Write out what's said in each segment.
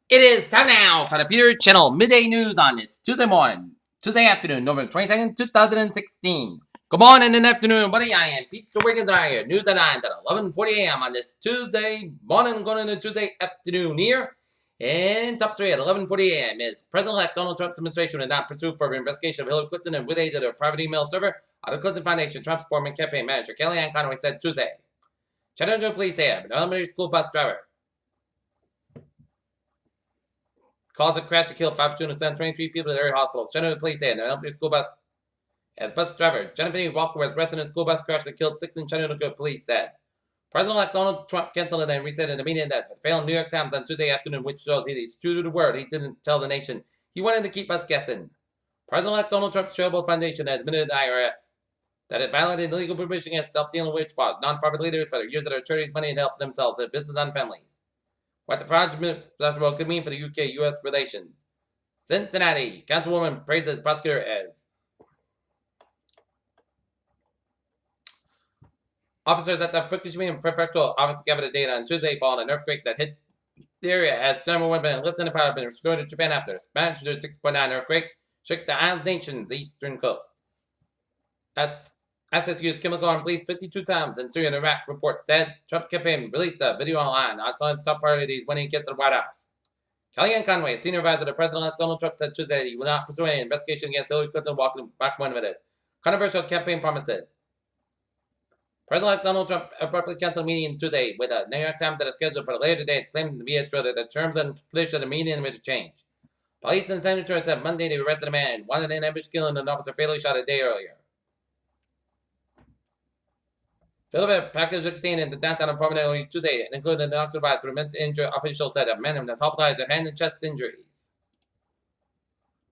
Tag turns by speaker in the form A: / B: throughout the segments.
A: It is time now for the Peter Channel Midday News on this Tuesday afternoon, November 22nd, 2016. Good morning and afternoon, buddy. I am Peter Wiggins right here. News headlines at 11:40 a.m. on this Tuesday morning, going into Tuesday afternoon here. In top 3 at 11:40 a.m. is President-elect Donald Trump's administration did not pursue further investigation of Hillary Clinton and with aid of their private email server of the Clinton Foundation. Trump's former campaign manager Kellyanne Conway said Tuesday. Chattanooga police have an elementary school bus driver caused a crash to kill 5 students and 23 people at area hospitals. Chattanooga police say an elementary school bus as bus driver Jennifer Walker was arrested in a school bus crash that killed 6 in Chattanooga, police said. President-elect Donald Trump canceled it and resaid in a meeting that failed New York Times on Tuesday afternoon, which shows he's true to the word. He didn't tell the nation. He wanted to keep us guessing. President-elect Donald Trump's charitable foundation has admitted to the IRS that it violated legal provision against self-dealing wage laws. Nonprofit leaders for years that are charities money to help themselves, their business, and families. What the fraudulent could mean for the UK-US relations. Cincinnati councilwoman praises prosecutor as officers at the Fukushima Prefectural Office gathered data on Tuesday following an earthquake that hit the area as tsunami wind and lifted in the power been restored to Japan after a magnitude 6.9 earthquake shook the island nation's eastern coast. SSU's chemical arms released 52 times in Syria and Iraq, report said. Trump's campaign released a video online outlines top priorities when he gets to the White House. Kellyanne Conway, senior advisor to President-elect Donald Trump, said Tuesday that he will not pursue an investigation against Hillary Clinton, walking back one of his controversial campaign promises. President-elect Donald Trump abruptly canceled a meeting Tuesday with the New York Times that is scheduled for later today, claiming via Twitter that the terms and conditions of the meeting would change. Police and senators said Monday they arrested a man wanted an ambush killing an officer fatally shot a day earlier. Philadelphia package contained in the downtown apartment early Tuesday and included an doctor advice for mental injury. Officials said a man was hospitalized with hand and chest injuries.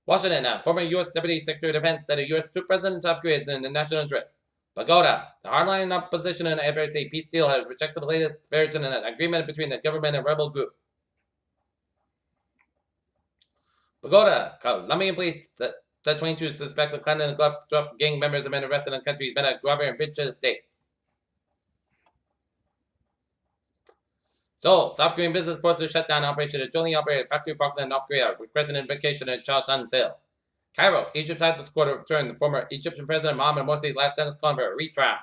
A: Washington, former U.S. Deputy Secretary of Defense, said a U.S. troop presence in South Korea is in the national interest. Pagoda, the hardline opposition in the FRC peace deal, has rejected the latest version of an agreement between the government and rebel group. Pagoda, Colombian police said 22 suspected Clinton and Gulf gang members have been arrested in countries Venezuela, Guatemala, and Virginia states. Seoul, South Korean business forces shut down operation at jointly operated factory park in North Korea, with President vacation at Chaosan Sale. Cairo, Egypt has its court overturned the former Egyptian President Mohamed Morsi's life sentence calling for a retrial.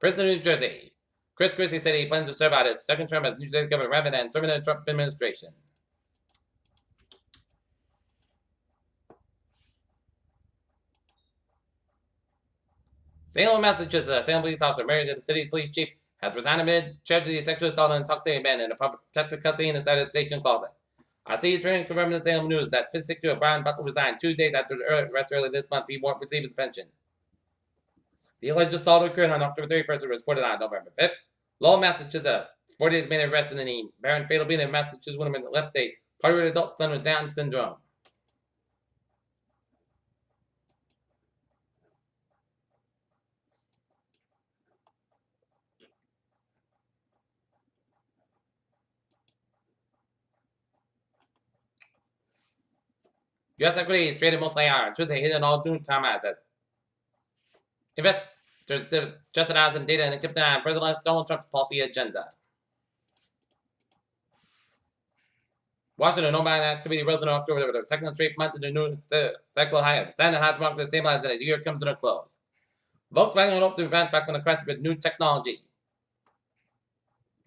A: Princeton, New Jersey. Chris Christie said he plans to serve out his second term as New Jersey governor rather than serving in the Trump administration. Salem, Massachusetts, a Salem police officer married to the city's police chief has resigned amid charges of sexual assault and intoxicating men in a protective custody inside the station closet. Our city attorney confirmed in Salem News that 56-year-old Brian Buckle resigned 2 days after the arrest earlier this month. He won't receive his pension. The alleged assault occurred on October 31st and was reported on November 5th. Lowell, Massachusetts, 40 days made arrested in the Barron fatal beating of Massachusetts woman left a party adult son with Down syndrome. U.S. equities traded mostly higher. Tuesday hit an all-noon time as investors just announced in data and kept an eye on President Donald Trump's policy agenda. Washington, no buying activity rose in October with a second straight month in the new cycle higher. The Standard has marked the stabilized as the year comes to a close. Volkswagen hopes to advance back on the crest with new technology.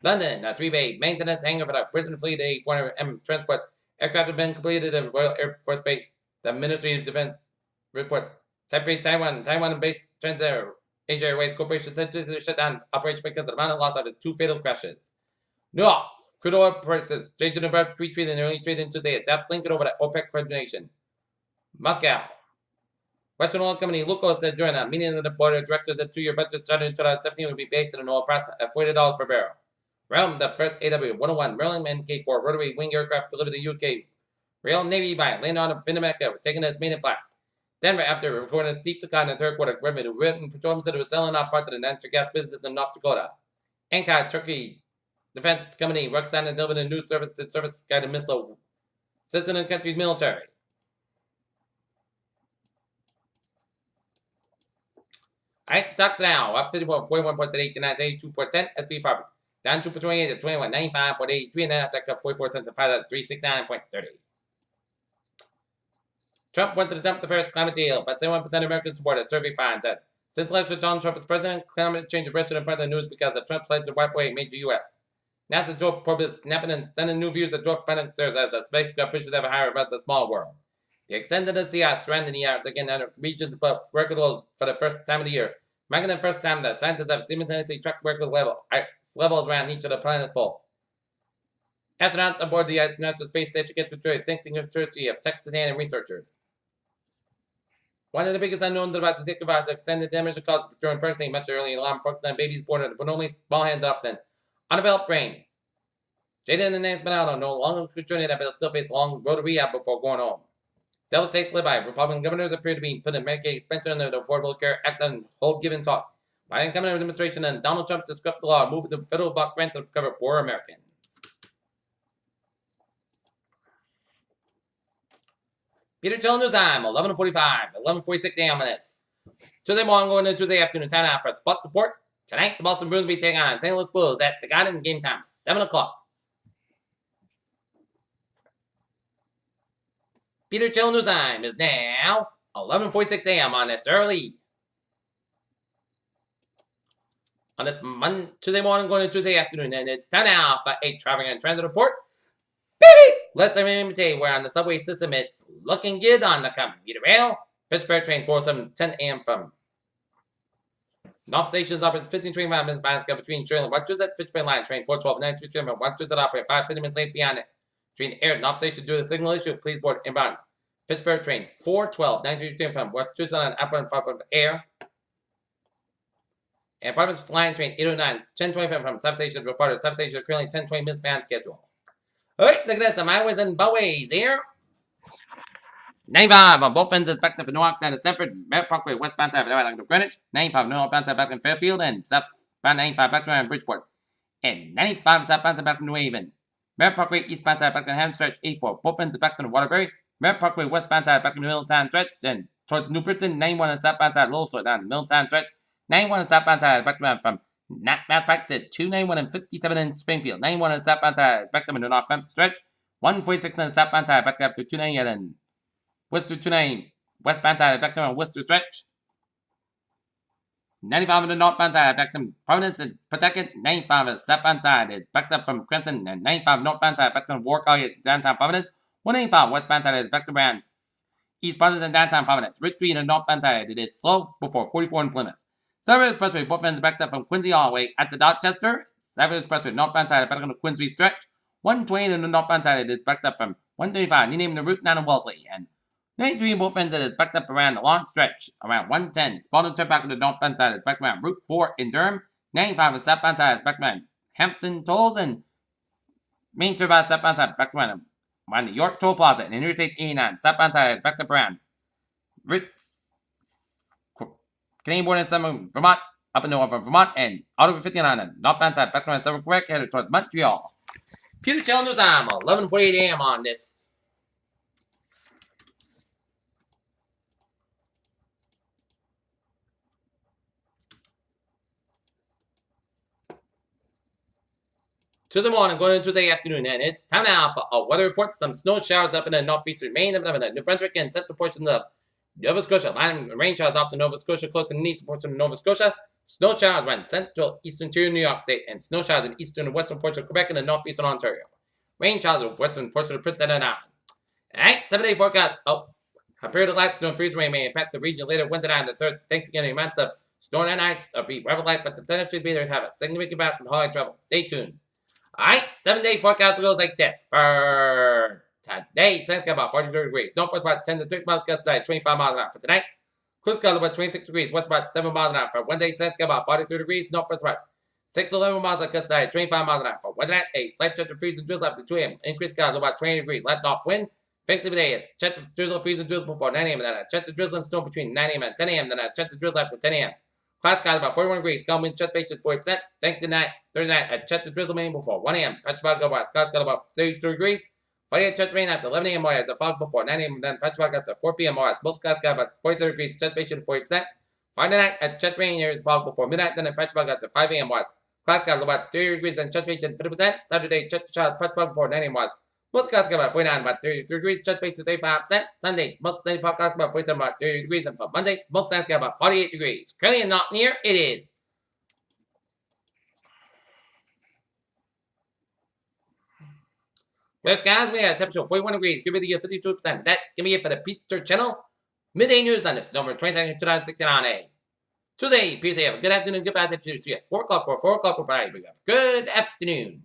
A: London, a 3-bay maintenance hangar for the Britain fleet A400M transport aircraft have been completed at Royal Air Force Base. The Ministry of Defense reports. Taipei, Taiwan-based Transair Asia Airways Corporation said to shut down operation because of the amount of loss after 2 fatal crashes. New York, crude oil prices traded above retreat in early trading Tuesday. Adapts linked over to OPEC coordination. Moscow. Western oil company Lukoil said during a meeting of the board of directors that 2-year budget started in 2017 would be based on an oil price at $40 per barrel. Realm, the first AW-101 Maryland Mk4 rotary wing aircraft delivered to the UK Royal Navy by landing on Finnemeca, taking its maiden flight. Denver, after recording a steep decline in third quarter revenue, written petroleum said it was selling off parts of the natural gas business in North Dakota. Ankara, Turkey defense company works on delivering a new service to service-guided missile sits in the country's military. Alright, stocks now up 50.41 points at 89 to 82.10. SP 5 down 2.28 at 21.95.83, and then Nasdaq up 44 cents at 5 at 369.30. Trump wants to dump the Paris climate deal, but 71% of Americans support it. Survey finds us. Since election Donald Trump as president, climate change is rested in front of the news because of Trump's pledge to wipe away major U.S. NASA's dwarf probe is snapping and stunning new views of dwarf planet serves as a spacecraft pushes ever higher above the small world. The extent of the sea ice surrounding the Arctic and other regions above record lows for the first time of the year, making the first time that scientists have simultaneously tracked record levels around each of the planet's poles. Astronauts aboard the International Space Station get to enjoy thanks to the courtesy of Texas A&M researchers. One of the biggest unknowns about the Zika virus is extended damage it causes during pregnancy, much early alarm focused on babies born with only small hands often undeveloped brains. Jada and the name's been out on no longer journey that but still face a long road to rehab before going home. Several states led by Republican governors appear to be putting Medicaid expansion under the Affordable Care Act on hold given talk. By incoming administration and Donald Trump to scrap the law and move the federal block grants to cover poor Americans. Peter Chill News Time, 11:45, 11:46 a.m. on this. Tuesday morning going into Tuesday afternoon time out for spot support. Tonight, the Boston Bruins will be taking on St. Louis Blues at the Garden, game time, 7 o'clock. Peter Chill News Time is now 11:46 a.m. on this early. On this Tuesday morning going into Tuesday afternoon, and it's time now for a traveling and transit report. Baby! Let's imitate where on the subway system it's looking good on the commuter rail. Fitchburg train 4710 a.m. from North Station's operates 15:25 minutes behind schedule between Shirley and Wachusett. Fitchburg line train 412 from Wachusett operate 5:50 minutes late beyond it. Between air and North Station due to signal issue, please board inbound. Fitchburg train 412 from Wachusett on upper and air. And Providence line train 809 10:25 from substation reported substation currently 10:20 minutes behind schedule. Alright, look at that, some highways and byways here. 95 on both ends is back to Newark, down to Stamford, Merritt Parkway, westbound side back to Greenwich, 95 northbound side back in Fairfield, and southbound 95 back to Bridgeport, and 95 southbound side back to New Haven. Merritt Parkway eastbound side back to Hampton Stretch, 84, both ends back to Waterbury, Merritt Parkway westbound side back to Middletown Stretch, and towards New Britain, 91 on southbound side Lowell down to Middletown Stretch, 91 on southbound side back to from Mass back to 291 and 57 in Springfield. 91 on the southbound side, back to the northbound stretch. 146 on the southbound side, back up to 290 and Worcester 290. Westbound side, back to Worcester stretch. 95 on the northbound side, back to Providence and Pawtucket. 95 on the southbound side is backed up from Clemson. And 95 northbound side, back to Warwick, downtown Providence. 185 westbound side is back to Brands. East Providence and downtown Providence. Route 3 on the northbound side, it is slow before 44 in Plymouth. Severn Expressway, both ends backed up from Quincy all the way at the Dorchester. Severn Expressway, northbound side, back on the Quincy stretch. 120 on the northbound side, it is backed up from 135, renaming the route 9 in Wellesley. And 93 in both ends, it is backed up around the long stretch, around 110. Spalding Turnpike on the northbound side is backed around Route 4 in Durham. 95 on the southbound side is backed around Hampton Tolls. And Main Turnpike southbound side backed around the York Toll Plaza. And Interstate 89, southbound side is backed up around Canadian border in Summer, Vermont, up in north of Vermont, and Ottawa 59 on the northbound side, back around Southern Quebec, headed towards Montreal. Peter Chill News Time, 11:48 a.m. on this. Tuesday morning, going into Tuesday afternoon, and it's time now for a weather report. Some snow showers up in the northeastern Maine, up in the New Brunswick and central portions of Nova Scotia. Line rain showers off the Nova Scotia, close to the eastern portion of Nova Scotia. Snow showers around central eastern interior New York State, and snow showers in eastern and western portion of Quebec and the northeastern Ontario. Rain showers in western portion of Prince Edward Island. Alright, 7-day forecast. A period of light snow and freezing rain may impact the region later Wednesday night and the Thursday. Thanks again, the amounts of snow and ice will be rather light, but the temperatures be there to have a significant impact on holiday travel. Stay tuned. Alright, 7-day forecast goes like this. For today, sun's got about 43 degrees. North west about 10 to 30 miles, gust side 25 miles an hour. For tonight, close got about 26 degrees. West about 7 miles an hour. For Wednesday, sun's got about 43 degrees. North west about 6 to 11 miles, gust side 25 miles an hour. For Wednesday night, a slight chance of freezing drizzle up to 2 a.m. Increased clouds about 20 degrees. Light off wind. Fancy today is chance of drizzle, freezing drizzle before 9 a.m. And then a chance of drizzle and snow between 9 a.m. and 10 a.m. Then a chance of drizzle after 10 a.m. Cloud skies about 41 degrees. Calm wind, chance is 40%. Thanks tonight, Thursday night, a chance of drizzle mainly before 1 a.m. Petrifog otherwise. Cloud skies about 32 degrees. Friday, chance rain after 11 a.m. As a fog before 9 a.m. Then Petrifog after 4 p.m. Most clouds skies about 47 degrees. Chance is 40%. Friday night at Chesapeake here is fog before midnight, then at Petrol got to 5 a.m. was. Class got about 30 degrees and Chesapeake at 50%. Saturday, Chesapeake Petrol before 9 a.m. was. Most clouds got about 49, about 33 degrees, Chesapeake to 35%. Sunday, most sunny podcast about 47, about 30 degrees, and for Monday, most clouds got about 48 degrees. Currently not near, it is. Clear skies, we have a temperature of 41 degrees, humidity of 52%. That's gonna be it for the Pizza Channel Midday News on this November 22nd, 2016 on A. Tuesday, peace. Have a good afternoon, good bad. See you at 4 o'clock for 4 o'clock for Friday. Good afternoon.